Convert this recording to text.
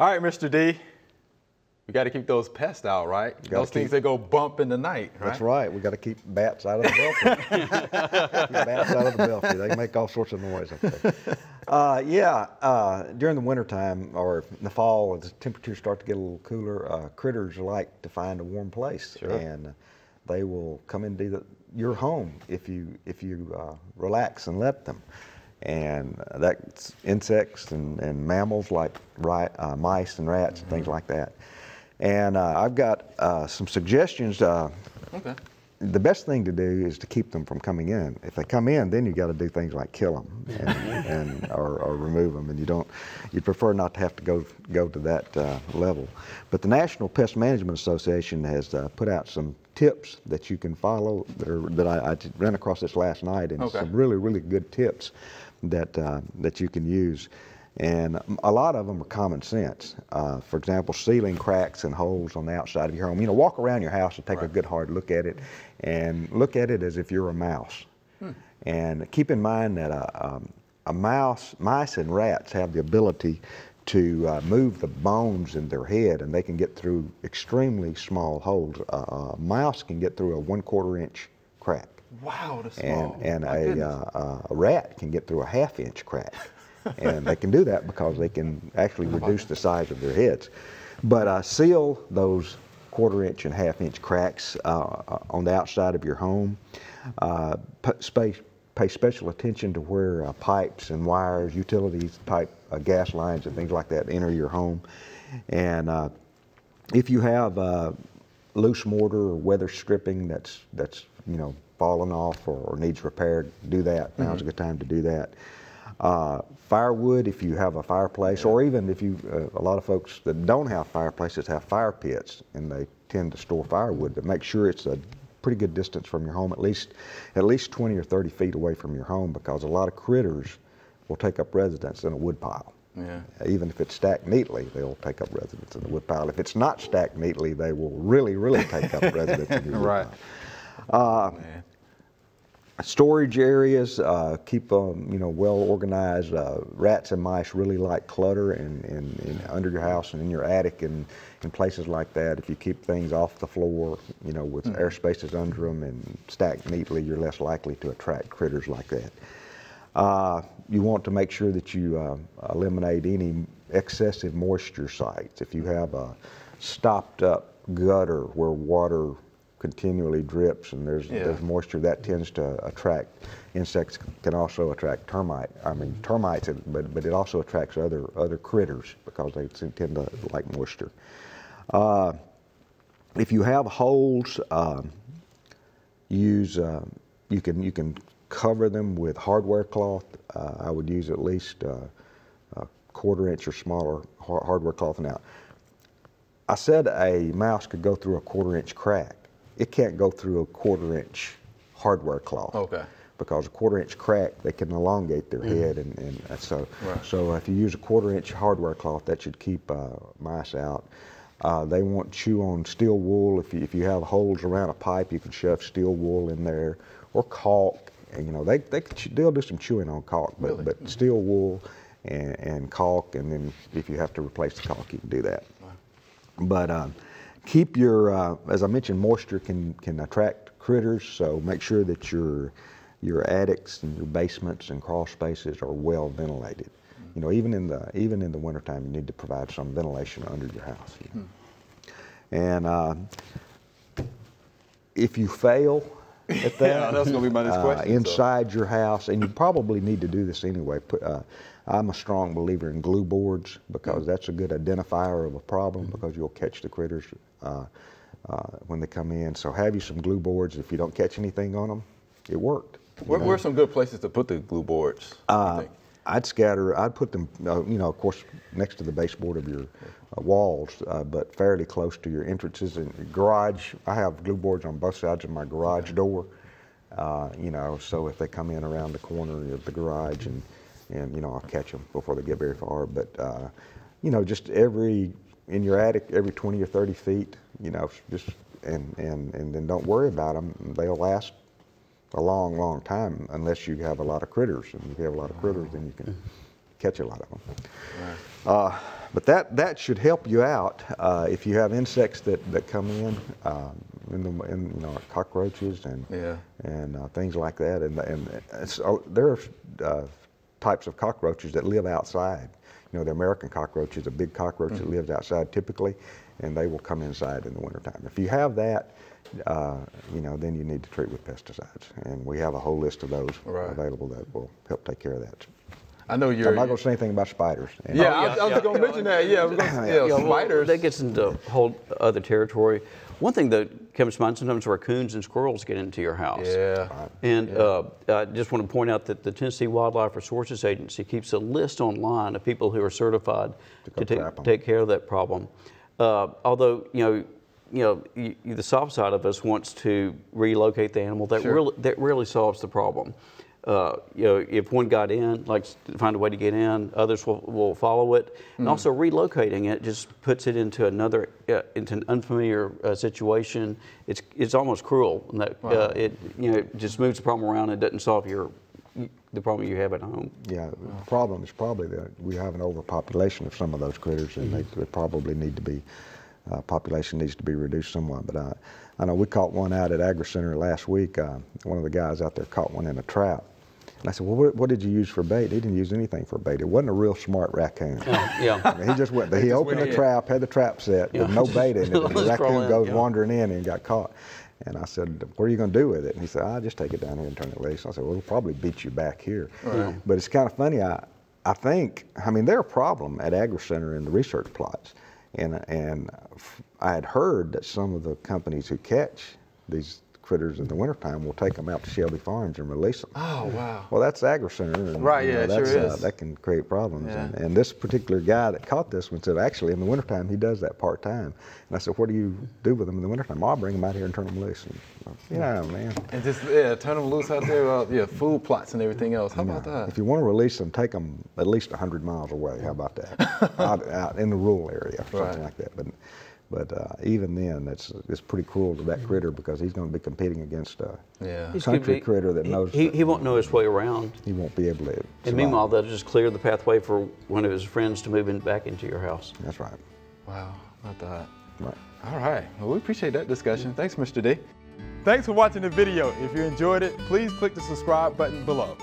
All right, Mr. D. We got to keep those pests out, right? Those things that go bump in the night, right? That's right. We got to keep bats out of the belfry. Keep bats out of the belfry. They make all sorts of noise up there. During the wintertime or in the fall, as the temperatures start to get a little cooler, critters like to find a warm place, and they will come into your home if you relax and let them. And that's insects and mammals like mice and rats and things like that. And I've got some suggestions. Okay. The best thing to do is to keep them from coming in. If they come in, then you got to do things like kill them or remove them, and you prefer not to have to go to that level. But the National Pest Management Association has put out some tips that you can follow that I ran across this last night, and some really good tips that you can use. And a lot of them are common sense. For example, sealing cracks and holes on the outside of your home. You know, walk around your house and take a good hard look at it, and look at it as if you're a mouse. And keep in mind that mice and rats have the ability to move the bones in their head, and they can get through extremely small holes. A mouse can get through a 1/4 inch crack. Wow, that's small. And a rat can get through a 1/2 inch crack. And they can do that because they can actually reduce the size of their heads. But seal those 1/4 inch and 1/2 inch cracks on the outside of your home. Pay special attention to where pipes and wires, utilities, gas lines and things like that enter your home. And if you have loose mortar or weather stripping that's fallen off or needs repair, do that. Now's a good time to do that. Firewood, if you have a fireplace, or even if a lot of folks that don't have fireplaces have fire pits, and they tend to store firewood, but make sure it's a pretty good distance from your home, at least 20 or 30 feet away from your home, because a lot of critters will take up residence in a wood pile. Even if it's stacked neatly, they'll take up residence in the wood pile. If it's not stacked neatly, they will really take up residence in your wood pile. Storage areas, keep them well organized. Rats and mice really like clutter in under your house and in your attic and in places like that. If you keep things off the floor, with air spaces under them and stacked neatly, you're less likely to attract critters like that. You want to make sure that you eliminate any excessive moisture sites. If you have a stopped up gutter where water continually drips and there's moisture, that tends to attract insects. Can also attract termites, but it also attracts other critters because they tend to like moisture. If you have holes, you can cover them with hardware cloth. I would use at least a 1/4 inch or smaller hardware cloth. Now, I said a mouse could go through a 1/4 inch crack. It can't go through a 1/4 inch hardware cloth. Because a 1/4 inch crack, they can elongate their head, and so if you use a 1/4 inch hardware cloth, that should keep mice out. They won't chew on steel wool. If you have holes around a pipe, you can shove steel wool in there, or caulk. And, they'll do some chewing on caulk, but steel wool and caulk, and then if you have to replace the caulk, you can do that. But keep your, as I mentioned, moisture can attract critters, so make sure that your attics and your basements and crawl spaces are well ventilated. Even in the wintertime, you need to provide some ventilation under your house. And if you fail at that, that's going to be my next question. Inside your house, and you probably need to do this anyway. I'm a strong believer in glue boards, because that's a good identifier of a problem, because you'll catch the critters when they come in. So have you some glue boards. If you don't catch anything on them, it worked. Where are some good places to put the glue boards? I'd put them, of course, next to the baseboard of your walls, but fairly close to your entrances and your garage. I have glue boards on both sides of my garage door, so if they come in around the corner of the garage, and I'll catch them before they get very far. But just in your attic, every 20 or 30 feet, just and then don't worry about them. They'll last a long time unless you have a lot of critters. And if you have a lot of critters, then you can catch a lot of them. But that should help you out if you have insects that come in you know, cockroaches and things like that. And there are types of cockroaches that live outside. You know, the American cockroach is a big cockroach that lives outside typically, and they will come inside in the wintertime. If you have that, you know, then you need to treat with pesticides. And we have a whole list of those available that will help take care of that. I know you're. I'm not going to say anything about spiders. I was just going to mention that. Spiders. That gets into whole other territory. One thing that comes to mind, sometimes raccoons and squirrels get into your house. And I just want to point out that the Tennessee Wildlife Resources Agency keeps a list online of people who are certified to take care of that problem. Although, you know, the soft side of us wants to relocate the animal. That really solves the problem. You know, if one got in, like find a way to get in, others will follow it. And also relocating it just puts it into into an unfamiliar situation. It's almost cruel in that it just moves the problem around and doesn't solve the problem you have at home. Yeah, the problem is probably that we have an overpopulation of some of those critters, and they probably need to be population needs to be reduced somewhat. But I know we caught one out at Agri Center last week. One of the guys out there caught one in a trap. And I said, well, what did you use for bait? He didn't use anything for bait. It wasn't a real smart raccoon. I mean, he just went, he opened the trap, had the trap set with no bait in it, and the raccoon goes wandering in and got caught. And I said, what are you going to do with it? And he said, I'll just take it down here and turn it loose. I said, well, it'll probably beat you back here. But it's kind of funny. I think, I mean, they're a problem at Agri Center in the research plots. And I had heard that some of the companies who catch these critters in the wintertime will take them out to Shelby Farms and release them. Oh, wow. Well, that's Agri Center. And, it sure is. That can create problems. And this particular guy that caught this one said, actually, in the wintertime, he does that part-time. And I said, what do you do with them in the wintertime? I'll bring them out here and turn them loose. And, man. And just, turn them loose out there, food plots and everything else. How about that? If you want to release them, take them at least 100 miles away. How about that? out in the rural area, or something like that. But even then, it's pretty cruel to that critter, because he's going to be competing against a country critter that knows. He won't know his way around. He won't be able to survive. And meanwhile, they'll just clear the pathway for one of his friends to move back into your house. That's right. Wow, about that. Right. All right. Well, we appreciate that discussion. Thanks, Mr. D. Thanks for watching the video. If you enjoyed it, please click the subscribe button below.